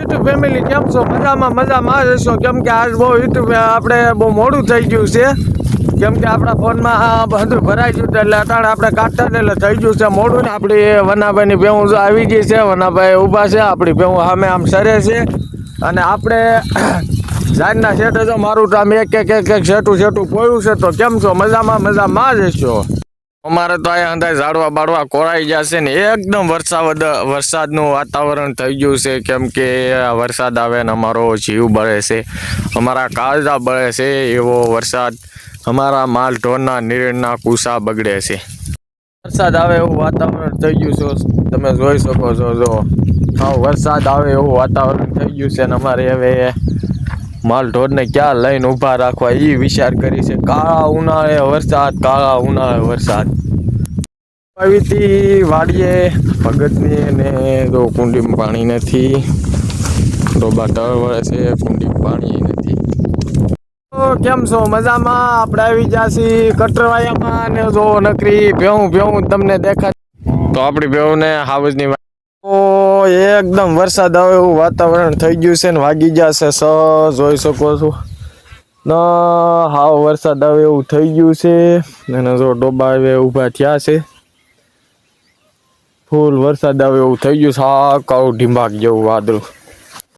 YouTube family કેમ છો? મજામાં રહેશો. કેમ કે આજ બહુ યુટ્યુબ આપણે બહુ મોડું થઈ ગયું છે. કેમ કે આપણા ફોનમાં બધું ભરાઈ ગયું એટલે અટાણે આપણે કાઢતા એટલે થઈ ગયું છે મોડું ને. આપણી વનાભાઈની ભેહું આવી ગઈ છે. વનાભાઈ ઊભા છે, આપણી ભેહું સામે આમ સરે છે. અને આપણે જાનના શેઠે જો મારું આમ એક શેઠું પોયું છે. તો કેમ છો? મજામાં રહેશો. અમારે તો અહીંયા અંદર ઝાડવા બાળવા કોરાઈ જશે ને એકદમ વરસાદનું વાતાવરણ થઈ ગયું છે. કેમ કે વરસાદ આવે ને અમારો જીવ બળે છે, અમારા કાળજા બળે છે. એવો વરસાદ અમારા માલ ઢોરના નીરના કુસા બગડે છે. વરસાદ આવે એવું વાતાવરણ થઈ ગયું છે, તમે જોઈ શકો છો. જો હા, વરસાદ આવે એવું વાતાવરણ થઈ ગયું છે ને અમારે હવે માલ ઢોરને ક્યાં લઈને ઊભા રાખવા એ વિચાર કરી છે. કાળા ઉનાળે વરસાદ આવી હતી વાડીએ ભગતની ને જો કુંડીમાં પાણી નથી, ડોબા તળ વળે છે, કુંડીમાં પાણી નથી. તો કેમ છો? મજામાં. આપણે આવી જાશી કટરવાયામાં ને જો નકરી ભેહું તમને દેખાય. તો આપણી ભેહુંને હાવજની એકદમ વરસાદ આવે એવું વાતાવરણ થઈ ગયું છે ને વાગી જશે જોઈ શકો છો ના. હાવ વરસાદ આવે એવું થઈ ગયું છે અને જો ડોબા આવે ઊભા થયા છે. ફૂલ વરસાદ આવે એવું થઈ ગયું છે. કાળું ઢીંભાક જેવું વાદળું.